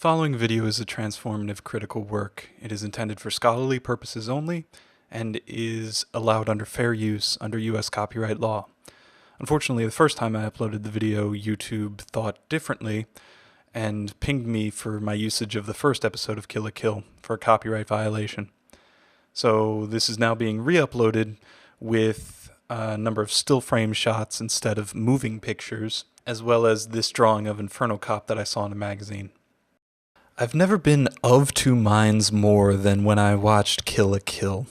following video is a transformative critical work. It is intended for scholarly purposes only and is allowed under fair use under US copyright law. Unfortunately, the first time I uploaded the video, YouTube thought differently and pinged me for my usage of the first episode of Kill la Kill for a copyright violation. So this is now being re-uploaded with a number of still frame shots instead of moving pictures, as well as this drawing of Inferno Cop that I saw in a magazine. I've never been of two minds more than when I watched Kill la Kill.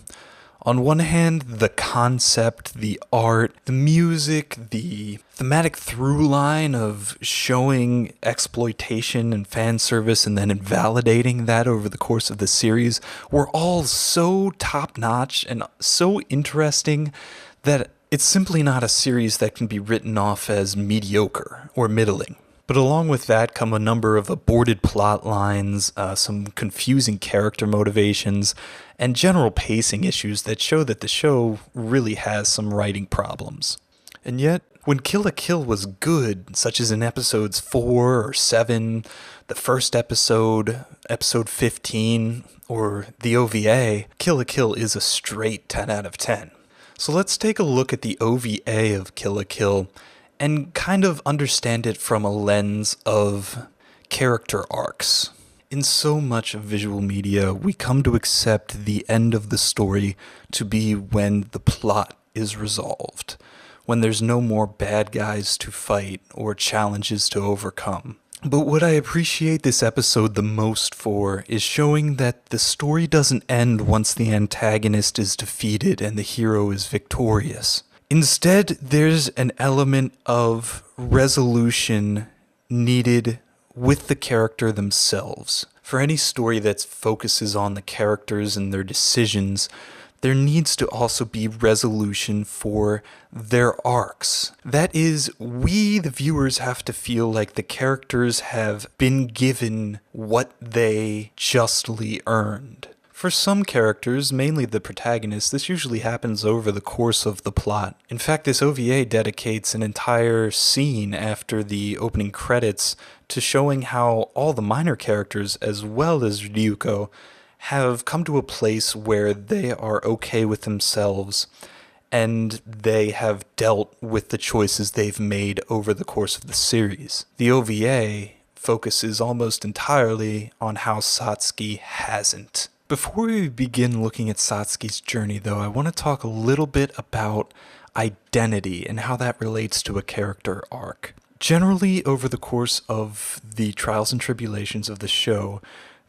On one hand, the concept, the art, the music, the thematic through line of showing exploitation and fan service and then invalidating that over the course of the series were all so top-notch and so interesting that it's simply not a series that can be written off as mediocre or middling. But along with that come a number of aborted plot lines, some confusing character motivations, and general pacing issues that show that the show really has some writing problems. And yet, when Kill la Kill was good, such as in episodes 4 or 7, the first episode, episode 15, or the OVA, Kill la Kill is a straight 10 out of 10. So let's take a look at the OVA of Kill la Kill and kind of understand it from a lens of character arcs. In so much of visual media, we come to accept the end of the story to be when the plot is resolved, when there's no more bad guys to fight or challenges to overcome. But what I appreciate this episode the most for is showing that the story doesn't end once the antagonist is defeated and the hero is victorious. Instead, there's an element of resolution needed with the character themselves. For any story that focuses on the characters and their decisions, there needs to also be resolution for their arcs. That is, we, the viewers, have to feel like the characters have been given what they justly earned. For some characters, mainly the protagonists, this usually happens over the course of the plot. In fact, this OVA dedicates an entire scene after the opening credits to showing how all the minor characters, as well as Ryuko, have come to a place where they are okay with themselves and they have dealt with the choices they've made over the course of the series. The OVA focuses almost entirely on how Satsuki hasn't. Before we begin looking at Satsuki's journey, though, I want to talk a little bit about identity and how that relates to a character arc. Generally, over the course of the trials and tribulations of the show,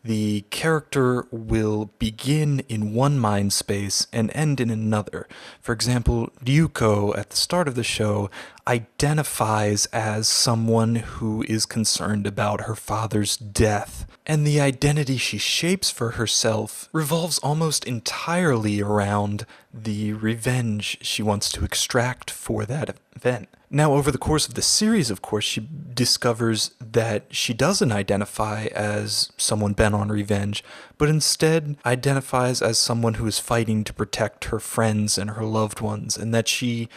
the character will begin in one mind space and end in another. For example, Ryuko, at the start of the show, identifies as someone who is concerned about her father's death, and the identity she shapes for herself revolves almost entirely around the revenge she wants to extract for that event. Now, over the course of the series, of course, she discovers that she doesn't identify as someone bent on revenge, but instead identifies as someone who is fighting to protect her friends and her loved ones, and that she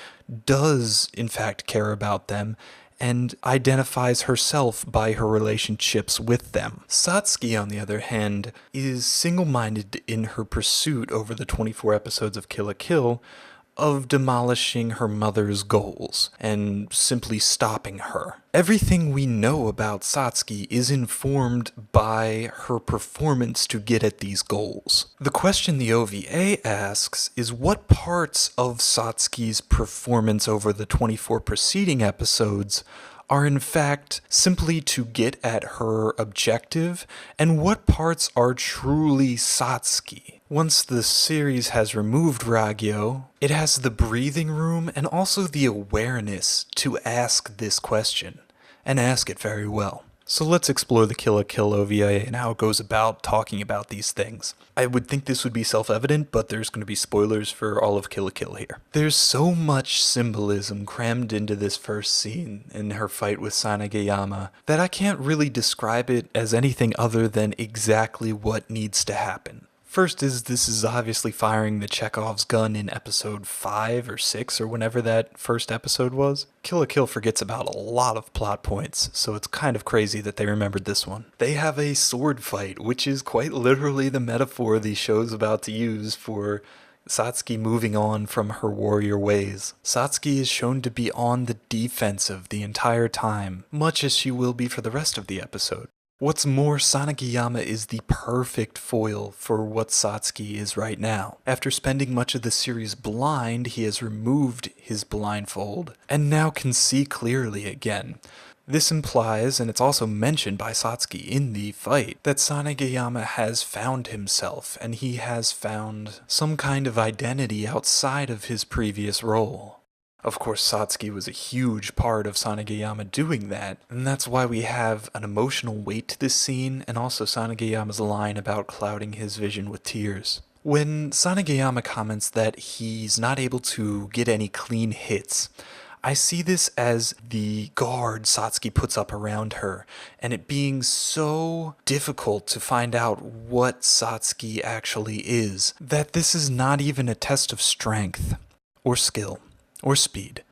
does, in fact, care about them, and identifies herself by her relationships with them. Satsuki, on the other hand, is single-minded in her pursuit over the 24 episodes of Kill la Kill of demolishing her mother's goals and simply stopping her. Everything we know about Satsuki is informed by her performance to get at these goals. The question the OVA asks is what parts of Satsuki's performance over the 24 preceding episodes are in fact simply to get at her objective, and what parts are truly Satsuki. Once the series has removed Ragyo, it has the breathing room and also the awareness to ask this question, and ask it very well. So let's explore the Kill la Kill OVA and how it goes about talking about these things. I would think this would be self-evident, but there's going to be spoilers for all of Kill la Kill here. There's so much symbolism crammed into this first scene in her fight with Sanagayama that I can't really describe it as anything other than exactly what needs to happen. First is this is obviously firing the Chekhov's gun in episode 5 or 6 or whenever that first episode was. Kill la Kill forgets about a lot of plot points, so it's kind of crazy that they remembered this one. They have a sword fight, which is quite literally the metaphor the show's about to use for Satsuki moving on from her warrior ways. Satsuki is shown to be on the defensive the entire time, much as she will be for the rest of the episode. What's more, Sanagiyama is the perfect foil for what Satsuki is right now. After spending much of the series blind, he has removed his blindfold, and now can see clearly again. This implies, and it's also mentioned by Satsuki in the fight, that Sanagiyama has found himself, and he has found some kind of identity outside of his previous role. Of course, Satsuki was a huge part of Sanagiyama doing that, and that's why we have an emotional weight to this scene, and also Sanagiyama's line about clouding his vision with tears. When Sanagiyama comments that he's not able to get any clean hits, I see this as the guard Satsuki puts up around her, and it being so difficult to find out what Satsuki actually is, that this is not even a test of strength, or skill, or speed.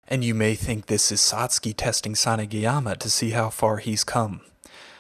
And you may think this is Satsuki testing Sanagiyama to see how far he's come.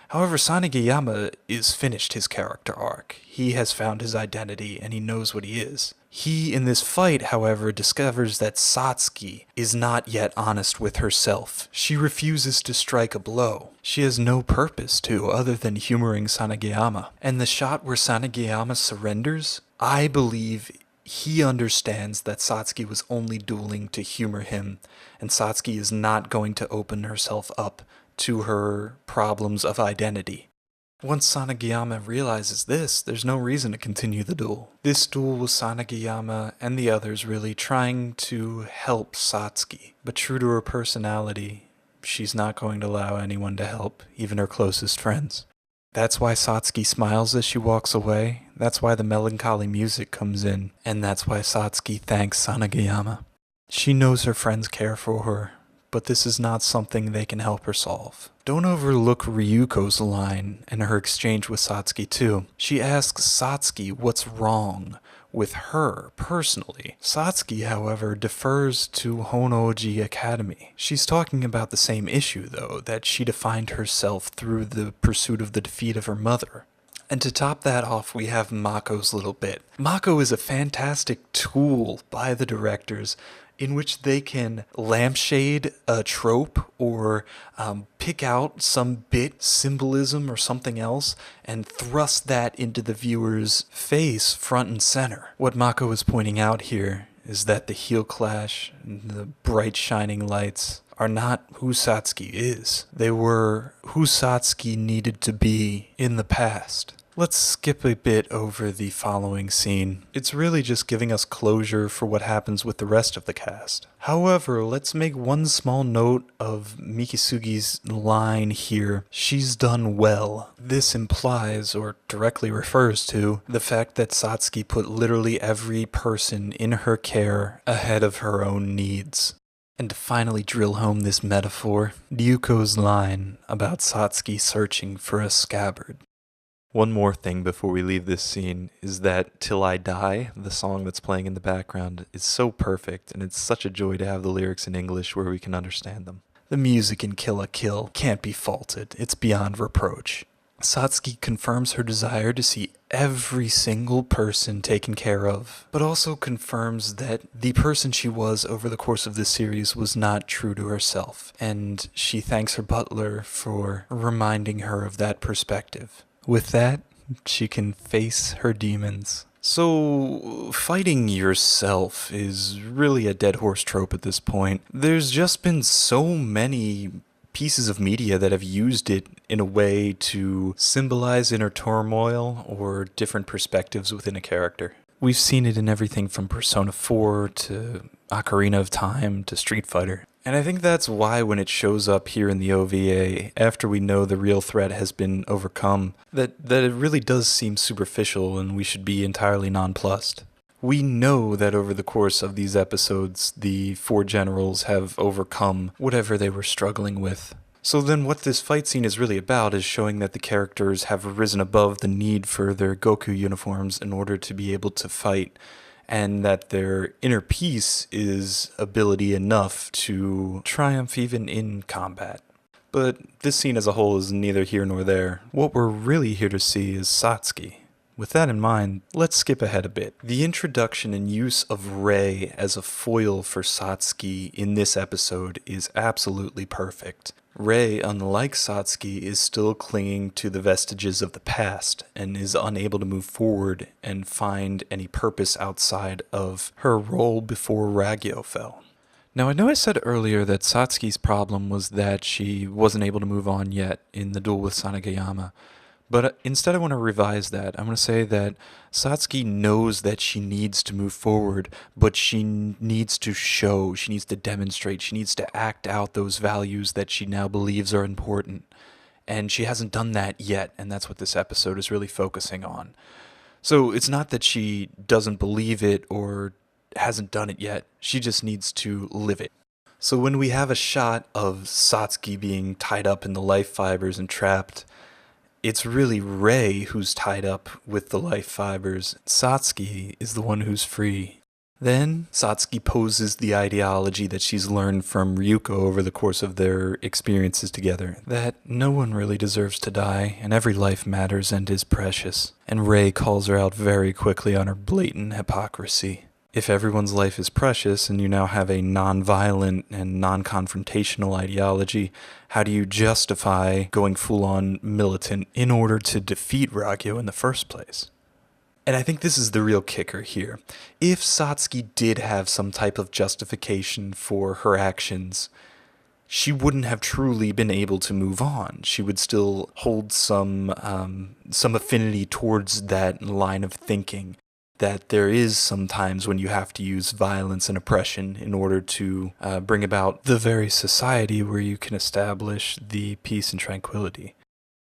However, Sanagiyama is finished his character arc. He has found his identity, and he knows what he is. He, in this fight, however, discovers that Satsuki is not yet honest with herself. She refuses to strike a blow. She has no purpose to, other than humoring Sanagiyama. And the shot where Sanagiyama surrenders, I believe he understands that Satsuki was only dueling to humor him, and Satsuki is not going to open herself up to her problems of identity. Once Sanagiyama realizes this, there's no reason to continue the duel. This duel was Sanagiyama and the others really trying to help Satsuki, but true to her personality, she's not going to allow anyone to help, even her closest friends. That's why Satsuki smiles as she walks away, that's why the melancholy music comes in, and that's why Satsuki thanks Sanagiyama. She knows her friends care for her, but this is not something they can help her solve. Don't overlook Ryuko's line and her exchange with Satsuki too. She asks Satsuki what's wrong with her personally. Satsuki, however, defers to Honoji Academy. She's talking about the same issue though, that she defined herself through the pursuit of the defeat of her mother. And to top that off, we have Mako's little bit. Mako is a fantastic tool by the directors in which they can lampshade a trope or pick out some bit symbolism or something else and thrust that into the viewer's face front and center. What Mako is pointing out here is that the heel clash and the bright shining lights are not who Satsuki is. They were who Satsuki needed to be in the past. Let's skip a bit over the following scene. It's really just giving us closure for what happens with the rest of the cast. However, let's make one small note of Mikisugi's line here. She's done well. This implies, or directly refers to, the fact that Satsuki put literally every person in her care ahead of her own needs. And to finally drill home this metaphor, Ryuko's line about Satsuki searching for a scabbard. One more thing before we leave this scene is that Till I Die, the song that's playing in the background, is so perfect, and it's such a joy to have the lyrics in English where we can understand them. The music in Kill la Kill can't be faulted, it's beyond reproach. Satsuki confirms her desire to see every single person taken care of, but also confirms that the person she was over the course of this series was not true to herself, and she thanks her butler for reminding her of that perspective. With that, she can face her demons. So, fighting yourself is really a dead horse trope at this point. There's just been so many pieces of media that have used it in a way to symbolize inner turmoil or different perspectives within a character. We've seen it in everything from Persona 4 to Ocarina of Time to Street Fighter. And I think that's why when it shows up here in the OVA, after we know the real threat has been overcome, that it really does seem superficial and we should be entirely nonplussed. We know that over the course of these episodes, the four generals have overcome whatever they were struggling with. So then what this fight scene is really about is showing that the characters have risen above the need for their Goku uniforms in order to be able to fight, and that their inner peace is ability enough to triumph even in combat. But this scene as a whole is neither here nor there. What we're really here to see is Satsuki. With that in mind, let's skip ahead a bit. The introduction and use of Rei as a foil for Satsuki in this episode is absolutely perfect. Rei, unlike Satsuki, is still clinging to the vestiges of the past and is unable to move forward and find any purpose outside of her role before Ragyo fell. Now, I know I said earlier that Satsuki's problem was that she wasn't able to move on yet in the duel with Sanagayama. But instead I want to revise that. I want to say that Satsuki knows that she needs to move forward, but she needs to show, she needs to demonstrate, she needs to act out those values that she now believes are important. And she hasn't done that yet, and that's what this episode is really focusing on. So it's not that she doesn't believe it or hasn't done it yet, she just needs to live it. So when we have a shot of Satsuki being tied up in the life fibers and trapped, it's really Rei who's tied up with the life fibers. Satsuki is the one who's free. Then, Satsuki poses the ideology that she's learned from Ryuko over the course of their experiences together, that no one really deserves to die, and every life matters and is precious. And Rei calls her out very quickly on her blatant hypocrisy. If everyone's life is precious and you now have a non-violent and non-confrontational ideology, how do you justify going full-on militant in order to defeat Ragyo in the first place? And I think this is the real kicker here. If Satsuki did have some type of justification for her actions, she wouldn't have truly been able to move on. She would still hold some affinity towards that line of thinking, that there is sometimes when you have to use violence and oppression in order to bring about the very society where you can establish the peace and tranquility.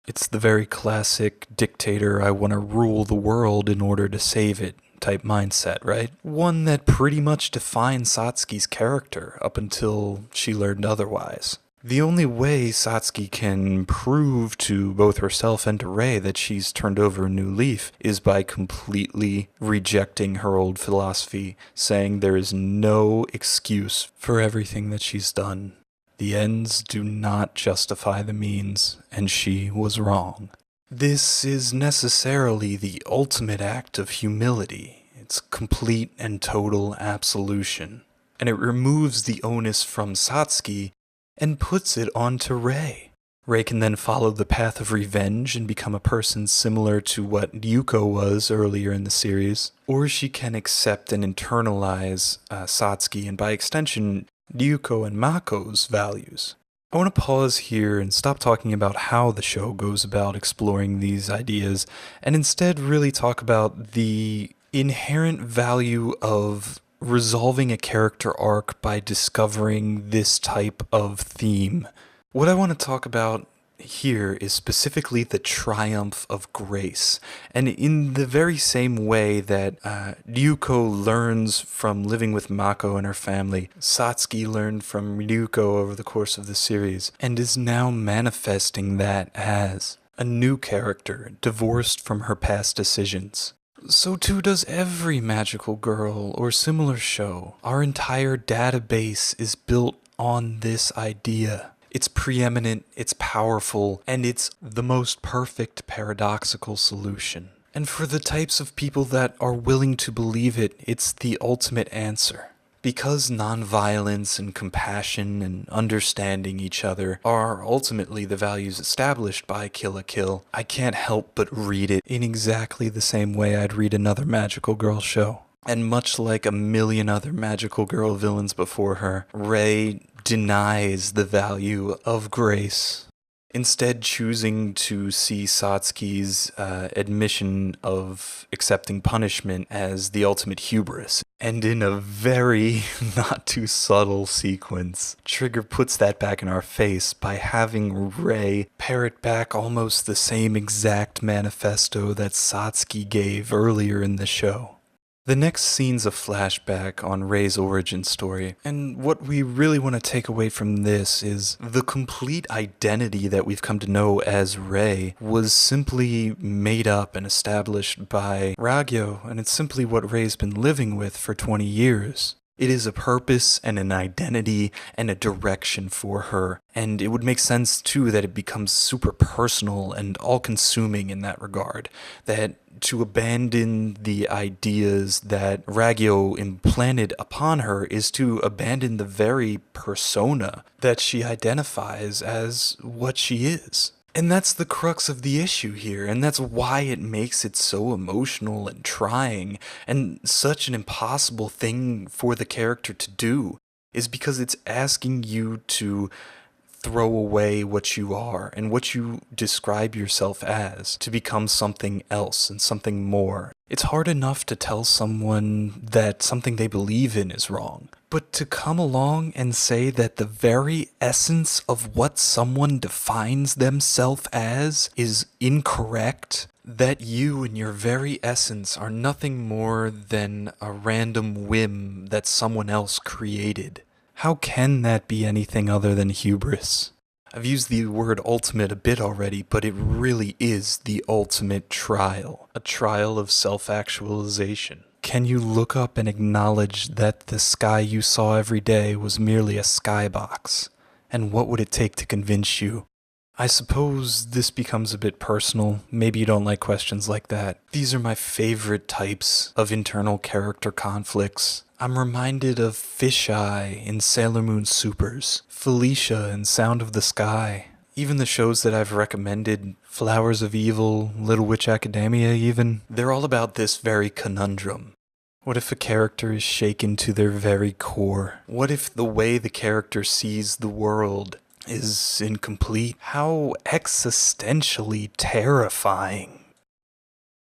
It's the very classic dictator, I want to rule the world in order to save it type mindset, right? One that pretty much defines Satsuki's character up until she learned otherwise. The only way Satsuki can prove to both herself and to Rei that she's turned over a new leaf is by completely rejecting her old philosophy, saying there is no excuse for everything that she's done. The ends do not justify the means, and she was wrong. This is necessarily the ultimate act of humility. It's complete and total absolution, and it removes the onus from Satsuki and puts it onto Rei. Rei can then follow the path of revenge and become a person similar to what Yuko was earlier in the series, or she can accept and internalize Satsuki and by extension Ryuko and Mako's values. I want to pause here and stop talking about how the show goes about exploring these ideas and instead really talk about the inherent value of resolving a character arc by discovering this type of theme. What I want to talk about here is specifically the triumph of grace. And in the very same way that Ryuko learns from living with Mako and her family, Satsuki learned from Ryuko over the course of the series, and is now manifesting that as a new character, divorced from her past decisions. So too does every magical girl or similar show. Our entire database is built on this idea. It's preeminent, it's powerful, and it's the most perfect paradoxical solution. And for the types of people that are willing to believe it, it's the ultimate answer. Because nonviolence and compassion and understanding each other are ultimately the values established by Kill la Kill, I can't help but read it in exactly the same way I'd read another magical girl show. And much like a million other magical girl villains before her, Rei denies the value of grace, instead choosing to see Satsuki's admission of accepting punishment as the ultimate hubris. And in a very not too subtle sequence, Trigger puts that back in our face by having Rei parrot back almost the same exact manifesto that Satsuki gave earlier in the show. The next scene's a flashback on Rei's origin story, and what we really want to take away from this is the complete identity that we've come to know as Rei was simply made up and established by Ragyo, and it's simply what Rei's been living with for 20 years. It is a purpose and an identity and a direction for her, and it would make sense too that it becomes super personal and all-consuming in that regard, that to abandon the ideas that Ragyo implanted upon her is to abandon the very persona that she identifies as what she is. And that's the crux of the issue here, and that's why it makes it so emotional and trying, and such an impossible thing for the character to do, is because it's asking you to throw away what you are and what you describe yourself as to become something else and something more. It's hard enough to tell someone that something they believe in is wrong, but to come along and say that the very essence of what someone defines themselves as is incorrect, that you in your very essence are nothing more than a random whim that someone else created. How can that be anything other than hubris? I've used the word ultimate a bit already, but it really is the ultimate trial. A trial of self-actualization. Can you look up and acknowledge that the sky you saw every day was merely a skybox? And what would it take to convince you? I suppose this becomes a bit personal. Maybe you don't like questions like that. These are my favorite types of internal character conflicts. I'm reminded of Fisheye in Sailor Moon Supers, Felicia in Sound of the Sky. Even the shows that I've recommended, Flowers of Evil, Little Witch Academia even, they're all about this very conundrum. What if a character is shaken to their very core? What if the way the character sees the world is incomplete? How existentially terrifying.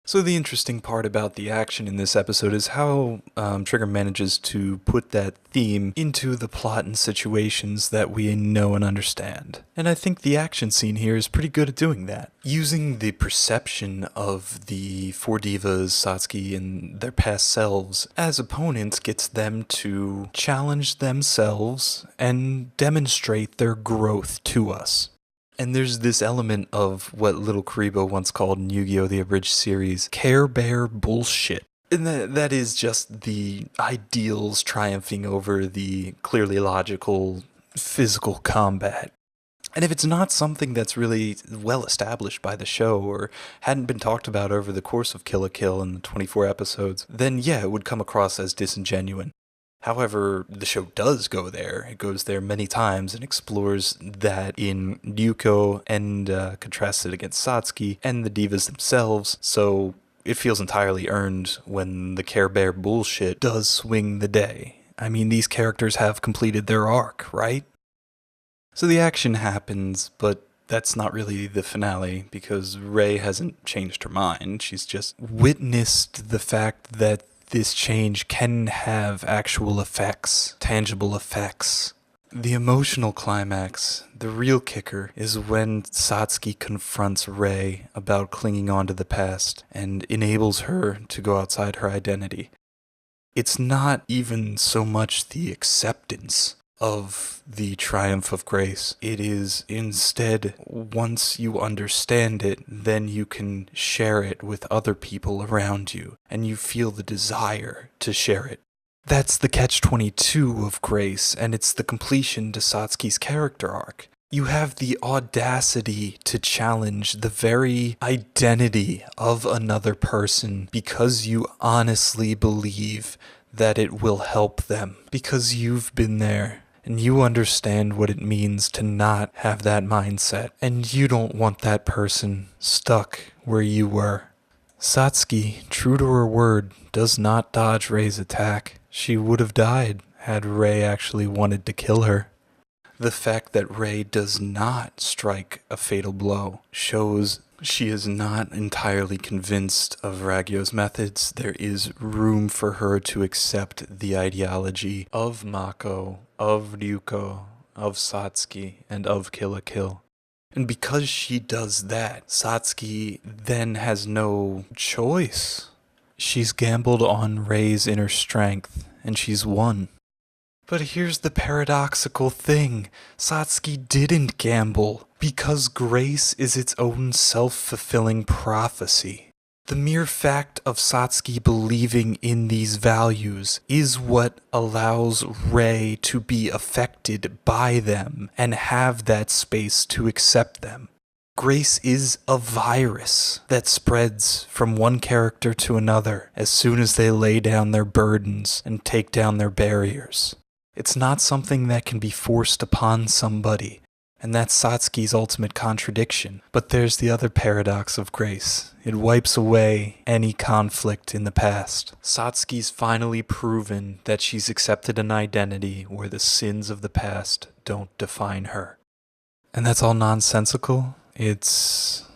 So the interesting part about the action in this episode is how Trigger manages to put that theme into the plot and situations that we know and understand. And I think the action scene here is pretty good at doing that. Using the perception of the four divas, Satsuki, and their past selves as opponents gets them to challenge themselves and demonstrate their growth to us. And there's this element of what Little Karibo once called in Yu-Gi-Oh! The Abridged series, Care Bear bullshit. And that is just the ideals triumphing over the clearly logical physical combat. And if it's not something that's really well established by the show or hadn't been talked about over the course of Kill la Kill in the 24 episodes, then yeah, it would come across as disingenuous. However, the show does go there. It goes there many times and explores that in Ryuko and contrasts it against Satsuki and the divas themselves, so it feels entirely earned when the Care Bear bullshit does swing the day. I mean, these characters have completed their arc, right? So the action happens, but that's not really the finale, because Rei hasn't changed her mind. She's just witnessed the fact that this change can have actual effects, tangible effects. The emotional climax, the real kicker, is when Satsuki confronts Rei about clinging on to the past and enables her to go outside her identity. It's not even so much the acceptance of the triumph of grace. It is instead, once you understand it, then you can share it with other people around you, and you feel the desire to share it. That's the catch-22 of grace, and it's the completion to Satsuki's character arc. You have the audacity to challenge the very identity of another person because you honestly believe that it will help them, because you've been there. And you understand what it means to not have that mindset, and you don't want that person stuck where you were. Satsuki, true to her word, does not dodge Rei's attack. She would have died had Rei actually wanted to kill her. The fact that Rei does not strike a fatal blow shows she is not entirely convinced of Ragyo's methods. There is room for her to accept the ideology of Mako, of Ryuko, of Satsuki, and of Kill la Kill. And because she does that, Satsuki then has no choice. She's gambled on Rei's inner strength, and she's won. But here's the paradoxical thing. Satsuki didn't gamble, because grace is its own self-fulfilling prophecy. The mere fact of Satsuki believing in these values is what allows Rei to be affected by them and have that space to accept them. Grace is a virus that spreads from one character to another as soon as they lay down their burdens and take down their barriers. It's not something that can be forced upon somebody, and that's Satsuki's ultimate contradiction. But there's the other paradox of grace. It wipes away any conflict in the past. Satsuki's finally proven that she's accepted an identity where the sins of the past don't define her. And that's all nonsensical. It's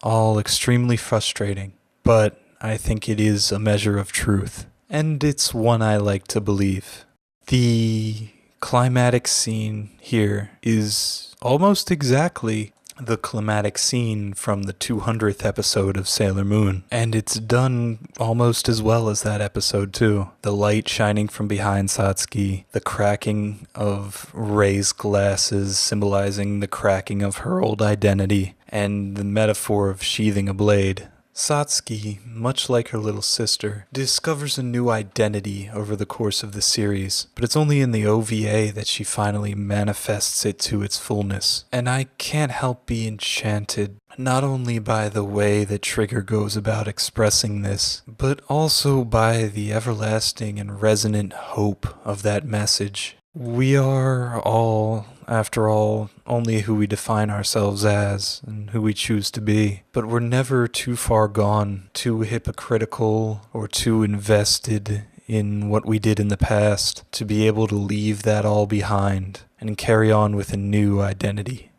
all extremely frustrating, but I think it is a measure of truth, and it's one I like to believe. The climatic scene here is almost exactly the climatic scene from the 200th episode of Sailor Moon, and it's done almost as well as that episode too. The light shining from behind Satsuki, the cracking of Rei's glasses symbolizing the cracking of her old identity, and the metaphor of sheathing a blade. Satsuki, much like her little sister, discovers a new identity over the course of the series, but it's only in the OVA that she finally manifests it to its fullness. And I can't help be enchanted, not only by the way that Trigger goes about expressing this, but also by the everlasting and resonant hope of that message. We are all, after all, only who we define ourselves as and who we choose to be. But we're never too far gone, too hypocritical, or too invested in what we did in the past to be able to leave that all behind and carry on with a new identity.